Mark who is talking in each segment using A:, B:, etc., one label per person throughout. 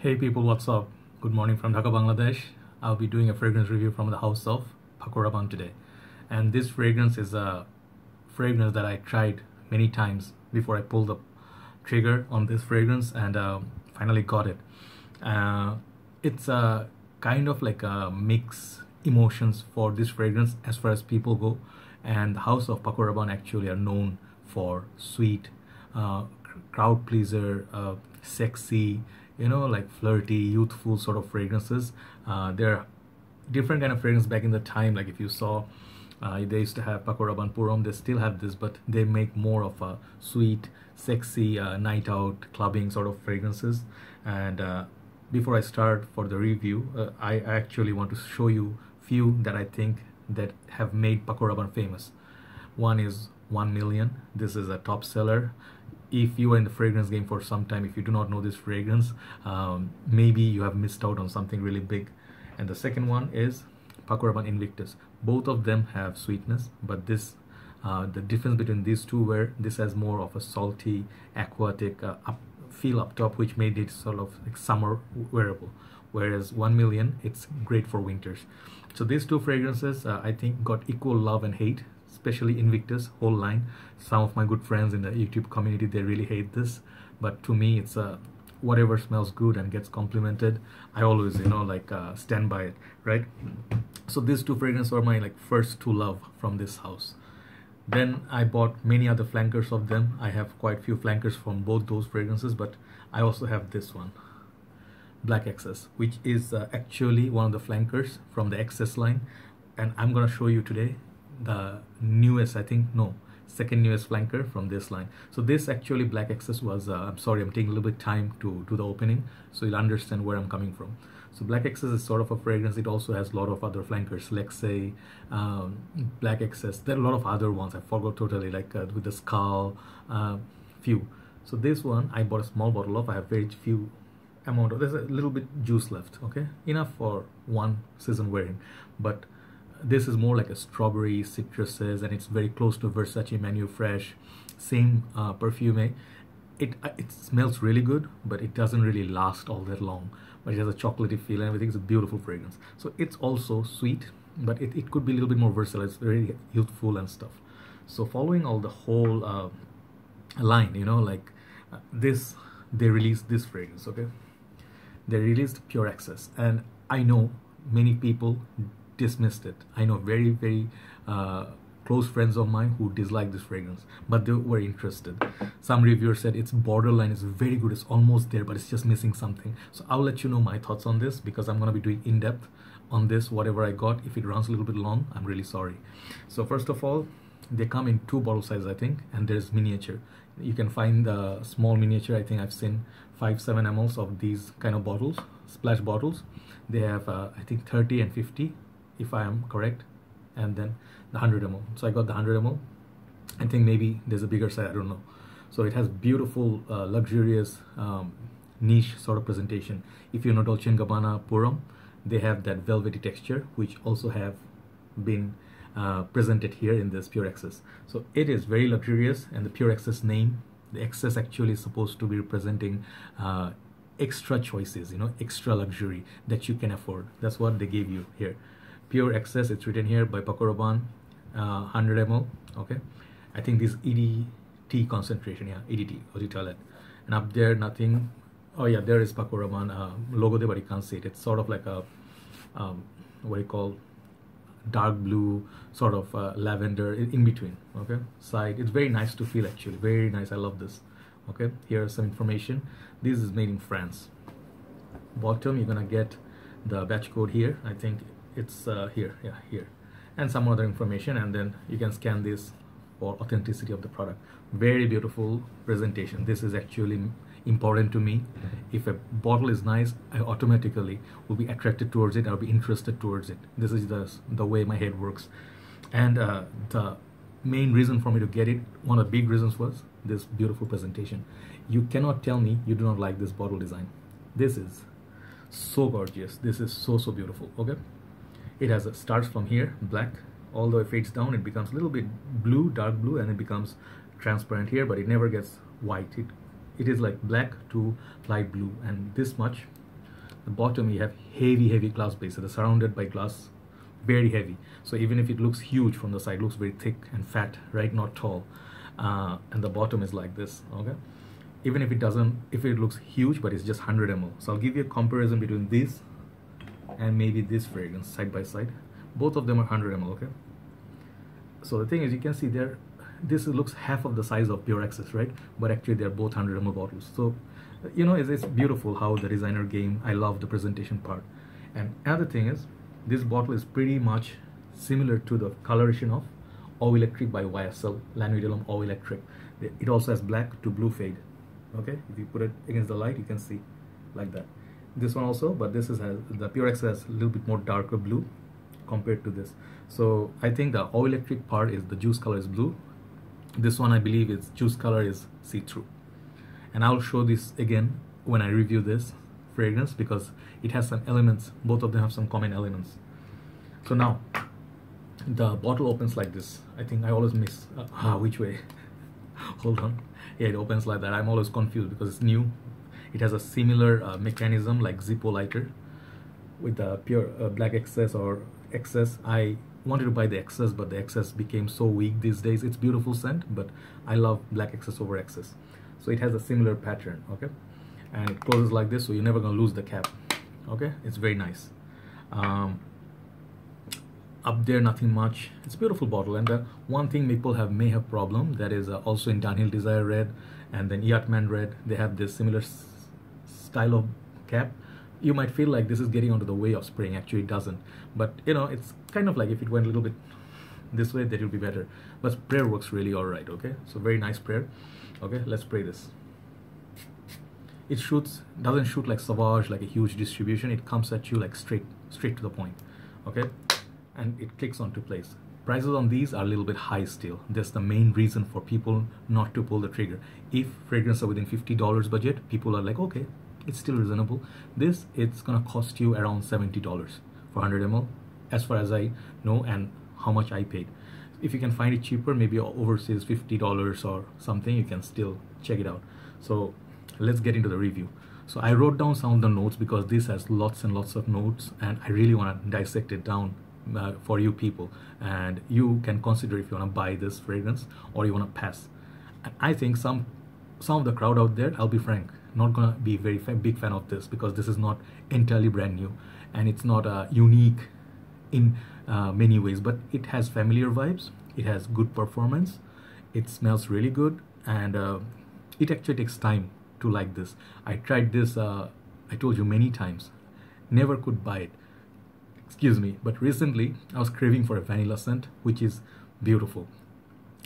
A: Hey people, what's up? Good morning from Dhaka, Bangladesh. I'll be doing a fragrance review from the house of Paco Rabanne today. And this fragrance is a fragrance that I tried many times before I pulled the trigger on this fragrance and finally got it. It's a kind of like a mix emotions for this fragrance as far as people go. And the house of Paco Rabanne actually are known for sweet, crowd pleaser, sexy, like flirty, youthful sort of fragrances. There are different kind of fragrance back in the time. Like if you saw, they used to have Paco Rabanne Puram. They still have this, but they make more of a sweet, sexy, night out clubbing sort of fragrances. And before I start for the review, I actually want to show you few that I think that have made Paco Rabanne famous. One is 1 million. This is a top seller. If you are in the fragrance game for some time, if you do not know this fragrance, maybe you have missed out on something really big. And the second one is Paco Rabanne Invictus. Both of them have sweetness, but this the difference between these two, where this has more of a salty, aquatic feel up top, which made it sort of like summer wearable, whereas 1 million, it's great for winters. So these two fragrances I think got equal love and hate, especially Invictus whole line. Some of my good friends in the YouTube community, they really hate this, but to me it's whatever smells good and gets complimented, I always stand by it, right? So these two fragrances were my first to love from this house. Then I bought many other flankers of them. I have quite few flankers from both those fragrances, but I also have this one, Black Excess, which is actually one of the flankers from the Excess line, and I'm gonna show you today the newest, second newest flanker from this line. So this actually Black Excess was, I'm sorry, I'm taking a little bit time to do the opening so you'll understand where I'm coming from. So Black Excess is sort of a fragrance. It also has a lot of other flankers, Lexay, Black Excess. There are a lot of other ones I forgot totally, with the skull, few. So this one I bought a small bottle of. I have very few amount of, there's a little bit juice left, okay, enough for one season wearing. But this is more like a strawberry citruses, and it's very close to Versace Manu Fresh, same perfume. It smells really good, but it doesn't really last all that long. But it has a chocolatey feel and everything. It's a beautiful fragrance. So it's also sweet, but it could be a little bit more versatile. It's very youthful and stuff. So following all the whole line, this, they released this fragrance, okay? They released Pure Excess, and I know many people dismissed it. I know very close friends of mine who dislike this fragrance, but they were interested. Some reviewers said it's borderline, it's very good, it's almost there, but it's just missing something. So I'll let you know my thoughts on this, because I'm going to be doing in-depth on this, whatever I got. If it runs a little bit long, I'm really sorry. So first of all, they come in 2 bottle sizes, I think, and there's miniature. You can find the small miniature. I think I've seen 5-7 ml of these kind of bottles, splash bottles. They have I think 30 and 50 if I am correct, and then the 100 ml. So I got the 100 ml. I think maybe there's a bigger size, I don't know. So it has beautiful luxurious niche sort of presentation. If you know Dolce & Gabbana Puram, they have that velvety texture, which also have been presented here in this Pure Excess. So it is very luxurious, and the Pure Excess name, the Excess actually is supposed to be representing extra choices, extra luxury that you can afford. That's what they gave you here. Pure Excess, it's written here by Paco Rabanne, 100 ml, okay? I think this EDT concentration, yeah, EDT, what do you tell it? And up there, nothing. Oh yeah, there is Paco Rabanne logo there, but you can't see it. It's sort of like a, what you call, dark blue, sort of lavender, in between, okay? Side, it's very nice to feel actually, very nice, I love this, okay? Here's some information. This is made in France. Bottom, you're gonna get the batch code here, I think it's here, yeah, here, and some other information, and then you can scan this for authenticity of the product. Very beautiful presentation. This is actually important to me. If a bottle is nice, I automatically will be attracted towards it. I'll be interested towards it. This is the way my head works. And the main reason for me to get it, one of the big reasons, was this beautiful presentation. You cannot tell me you do not like this bottle design. This is so gorgeous. This is so beautiful, okay? It has starts from here, black, although it fades down, it becomes a little bit blue, dark blue, and it becomes transparent here, but it never gets white. It is like black to light blue, and this much The bottom, you have heavy glass base. So they're surrounded by glass, very heavy. So even if it looks huge from the side, looks very thick and fat, right? Not tall. And the bottom is like this, okay? Even if it doesn't, if it looks huge, but it's just 100 ml. So I'll give you a comparison between this and maybe this fragrance side by side. Both of them are 100 ml, okay? So the thing is, you can see there, this looks half of the size of Pure Access, right? But actually they're both 100 ml bottles. So, you know, it's beautiful how the designer game, I love the presentation part. And another thing is, this bottle is pretty much similar to the coloration of Eau Electrique by YSL, Lanvin Eau Electrique. It also has black to blue fade, okay? If you put it against the light, you can see like that. This one also, but this has the Pure Access has a little bit more darker blue compared to this. So I think the Eau Electrique part is the juice color is blue. This one I believe its juice color is see-through. And I'll show this again when I review this fragrance because it has some elements, both of them have some common elements. So now, the bottle opens like this. I think I always miss, which way? Hold on. Yeah, it opens like that. I'm always confused because it's new. It has a similar mechanism like Zippo lighter with the pure black excess or excess. I wanted to buy the excess, but the excess became so weak these days. It's beautiful scent, but I love black excess over excess. So it has a similar pattern, okay? And it closes like this, so you're never gonna lose the cap, okay? It's very nice. Up there, nothing much. It's a beautiful bottle, and the one thing people may have problem, that is also in Downhill Desire Red and then Yatman Red, they have this similar style of cap. You might feel like this is getting onto the way of spraying. Actually it doesn't, but you know, it's kind of like if it went a little bit this way, that will be better. But sprayer works really all right, okay? So very nice sprayer. Okay, let's spray this. It doesn't shoot like Sauvage, like a huge distribution. It comes at you like straight to the point, okay? And it clicks onto place. Prices on these are a little bit high still. That's the main reason for people not to pull the trigger. If fragrances are within $50 budget, people are like, okay, it's still reasonable. This, it's gonna cost you around $70 for 100 ml, as far as I know, and how much I paid. If you can find it cheaper, maybe overseas $50 or something, you can still check it out. So let's get into the review. So I wrote down some of the notes because this has lots and lots of notes, and I really want to dissect it down for you people, and you can consider if you want to buy this fragrance or you want to pass. And I think some of the crowd out there, I'll be frank, not gonna be very big fan of this because this is not entirely brand new and it's not unique in many ways, but it has familiar vibes, it has good performance, it smells really good, and it actually takes time to like this. I tried this, I told you many times, never could buy it, excuse me, but recently I was craving for a vanilla scent, which is beautiful,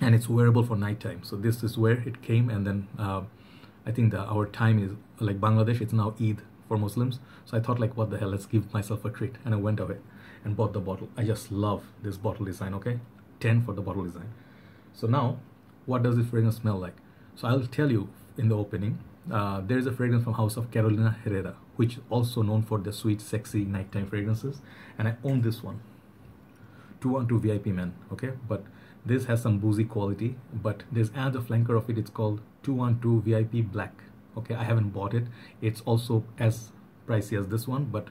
A: and it's wearable for nighttime. So this is where it came, and then I think our time is like Bangladesh, it's now Eid for Muslims, so I thought like, what the hell, let's give myself a treat, and I went away and bought the bottle. I just love this bottle design, okay? 10 for the bottle design. So now, what does this fragrance smell like? So I'll tell you in the opening. There is a fragrance from House of Carolina Herrera, which is also known for the sweet, sexy nighttime fragrances, and I own this one, 212 VIP Men, okay? But this has some boozy quality, but there's another flanker of it, it's called 212 VIP Black, okay? I haven't bought it. It's also as pricey as this one, but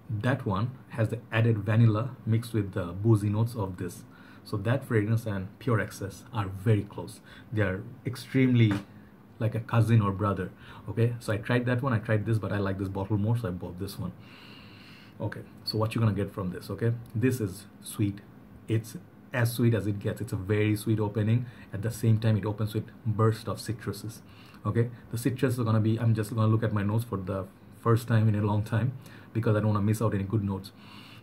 A: that one has the added vanilla mixed with the boozy notes of this. So that fragrance and Pure Access are very close. They are extremely like a cousin or brother, okay? So I tried that one, I tried this, but I like this bottle more, so I bought this one. Okay, so what you're gonna get from this, okay? This is sweet. It's as sweet as it gets. It's a very sweet opening. At the same time, it opens with burst of citruses, okay? The citrus are gonna be, I'm just gonna look at my notes for the first time in a long time because I don't wanna miss out any good notes.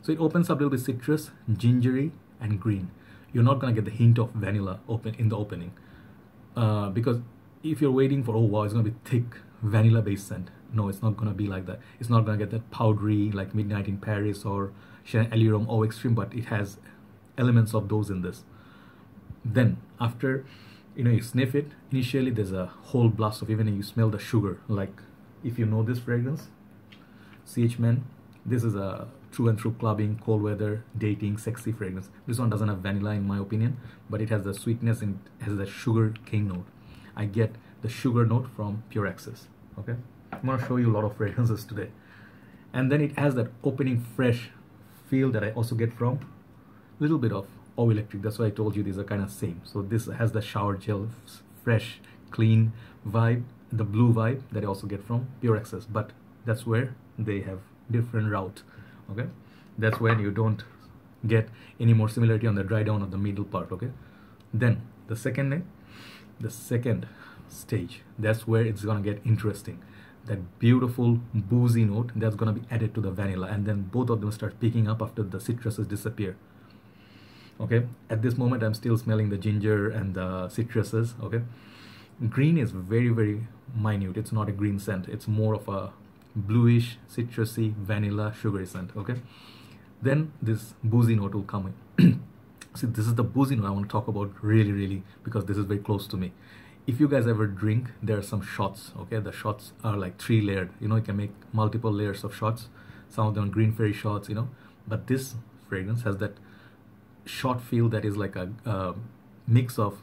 A: So it opens up a little bit citrus, gingery, and green. You're not gonna get the hint of vanilla in the opening because if you're waiting for, oh wow, it's gonna be thick vanilla based scent, no, it's not gonna be like that. It's not gonna get that powdery like Midnight in Paris or Chanel Allure Eau Extreme, but it has elements of those in this. Then after, you know, you sniff it, initially there's a whole blast of, even you smell the sugar. Like if you know this fragrance, CH Men, this is a true and true clubbing, cold weather, dating, sexy fragrance. This one doesn't have vanilla in my opinion, but it has the sweetness and has the sugar cane note. I get the sugar note from Pure Access, okay? I'm gonna show you a lot of fragrances today. And then it has that opening fresh feel that I also get from a little bit of O Electric. That's why I told you these are kind of same. So this has the shower gel, fresh, clean vibe, the blue vibe that I also get from Pure Access. But that's where they have different route. Okay, that's when you don't get any more similarity on the dry down of the middle part. Okay, then the second stage, that's where it's gonna get interesting. That beautiful boozy note that's gonna be added to the vanilla, and then both of them start picking up after the citruses disappear. Okay, at this moment I'm still smelling the ginger and the citruses. Okay, green is very, very minute. It's not a green scent, it's more of a bluish, citrusy, vanilla, sugary scent. Okay, then this boozy note will come in. See, this is the boozy note I want to talk about really, because this is very close to me. If you guys ever drink, there are some shots. Okay, the shots are like 3 layered. You know, you can make multiple layers of shots. Some of them are green fairy shots, you know. But this fragrance has that shot feel that is like a mix of,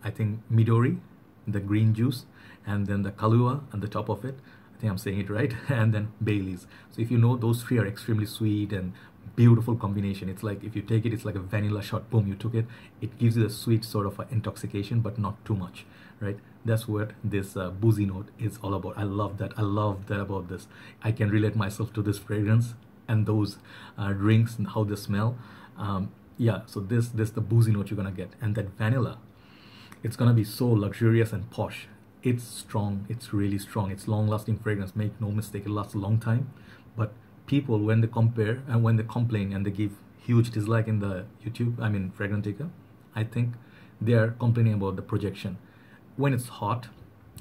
A: I think, Midori, the green juice, and then the Kahlua on the top of it. I think I'm saying it right. And then Bailey's. So if you know, those 3 are extremely sweet and beautiful combination. It's like if you take it, it's like a vanilla shot. Boom, you took it. It gives you a sweet sort of intoxication, but not too much, right? That's what this boozy note is all about. I love that. I love that about this. I can relate myself to this fragrance and those drinks and how they smell. Yeah, so this the boozy note you're gonna get, and that vanilla, it's gonna be so luxurious and posh. It's strong. It's really strong. It's long-lasting fragrance. Make no mistake, it lasts a long time. But people, when they compare and when they complain and they give huge dislike in the YouTube, I mean Fragrantica, I think they are complaining about the projection. When it's hot,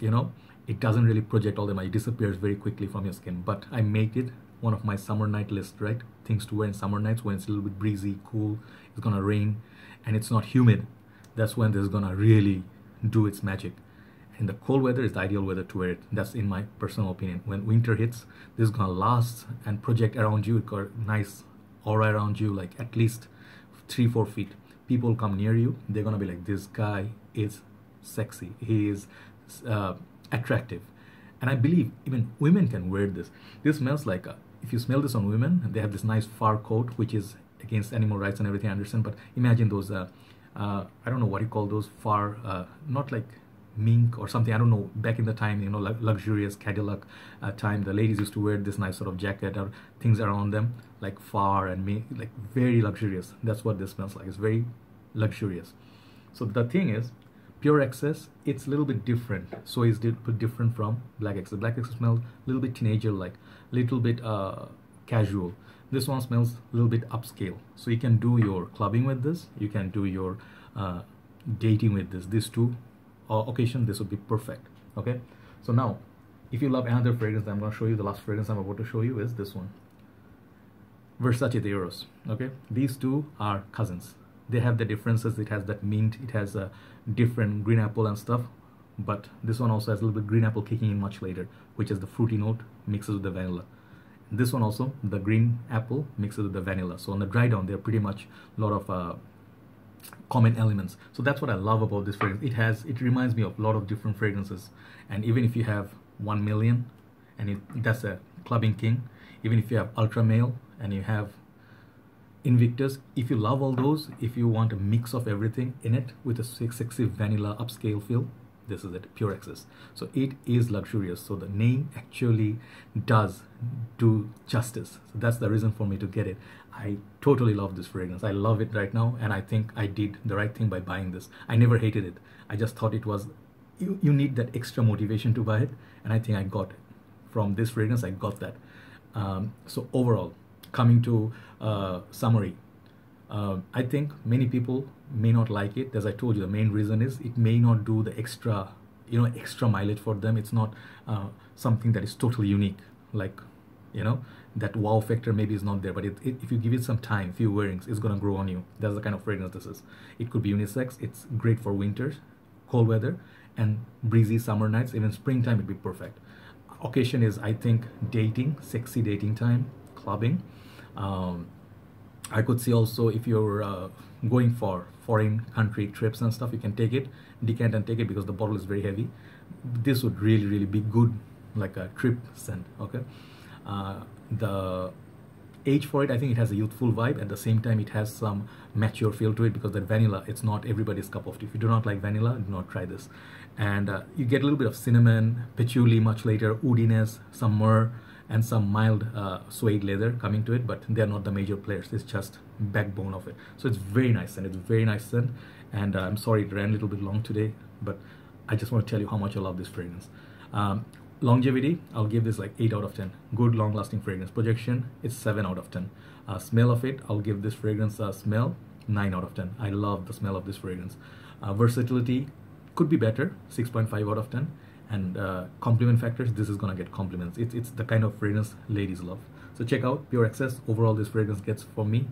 A: you know, it doesn't really project all the much. It disappears very quickly from your skin. But I make it one of my summer night list, right? Things to wear in summer nights when it's a little bit breezy, cool, it's gonna rain, and it's not humid. That's when this is gonna really do its magic. And the cold weather is the ideal weather to wear it. That's in my personal opinion. When winter hits, this is gonna last and project around you. It got a nice aura around you, like at least 3-4 feet. People come near you, they're gonna be like, this guy is sexy, he is attractive. And I believe even women can wear this. This smells like if you smell this on women, they have this nice fur coat, which is against animal rights and everything, I understand, but imagine those I don't know what you call those fur, not like mink or something, I don't know. Back in the time, you know, luxurious Cadillac time, the ladies used to wear this nice sort of jacket or things around them, like fur and mink, like very luxurious. That's what this smells like. It's very luxurious. So the thing is, Pure Access, it's a little bit different. So it's different from Black Access. Black Access smells a little bit teenager-like, little bit casual. This one smells a little bit upscale. So you can do your clubbing with this. You can do your dating with this. These two occasion, this would be perfect. Okay. So now, if you love another fragrance, I'm going to show you. The last fragrance I'm about to show you is this one, Versace Tea Rose. Okay. These two are cousins. They have the differences. It has that mint. It has a different green apple and stuff. But this one also has a little bit green apple kicking in much later, which is the fruity note mixes with the vanilla. This one also, the green apple mixes with the vanilla. So on the dry down, they're pretty much a lot of common elements. So that's what I love about this fragrance. It reminds me of a lot of different fragrances. And even if you have 1 million, and that's a clubbing king. Even if you have Ultra Male and you have Invictus, if you love all those, if you want a mix of everything in it with a sexy vanilla upscale feel, this is it, Pure Access. So it is luxurious. So the name actually does do justice. So that's the reason for me to get it. I totally love this fragrance. I love it right now, and I think I did the right thing by buying this. I never hated it. I just thought it was, you need that extra motivation to buy it, and I think I got it. From this fragrance, I got that. So overall, coming to summary, I think many people may not like it. As I told you, the main reason is it may not do the extra, extra mileage for them. It's not something that is totally unique. Like, that wow factor maybe is not there. But if you give it some time, few wearings, it's gonna grow on you. That's the kind of fragrance this is. It could be unisex. It's great for winters, cold weather, and breezy summer nights. Even springtime would be perfect. Occasion is, I think, dating, sexy dating time, clubbing. I could see also if you're going for foreign country trips and stuff, you can take it, decant and take it, because the bottle is very heavy. This would really be good, like a trip scent. Okay. The age for it, I think it has a youthful vibe. At the same time, it has some mature feel to it, because that vanilla, it's not everybody's cup of tea. If you do not like vanilla, do not try this. And you get a little bit of cinnamon, patchouli much later, woodiness, some myrrh, and some mild suede leather coming to it, but they're not the major players. It's just backbone of it. So it's very nice, and it's very nice scent. And I'm sorry it ran a little bit long today, but I just want to tell you how much I love this fragrance. Longevity, I'll give this like 8 out of 10. Good long lasting fragrance. Projection, it's 7 out of 10. Smell of it, I'll give this fragrance smell 9 out of 10. I love the smell of this fragrance. Versatility could be better, 6.5 out of 10. And compliment factors, this is gonna get compliments. It's the kind of fragrance ladies love. So check out Pure Excess. Overall, this fragrance gets, for me,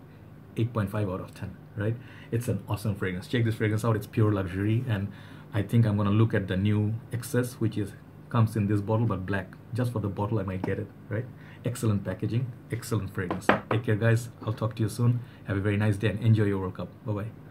A: 8.5 out of 10, right? It's an awesome fragrance. Check this fragrance out. It's pure luxury, and I think I'm gonna look at the new Excess, which comes in this bottle but black. Just for the bottle I might get it, right? Excellent packaging, excellent fragrance. Take care, guys. I'll talk to you soon. Have a very nice day and enjoy your World Cup. Bye bye.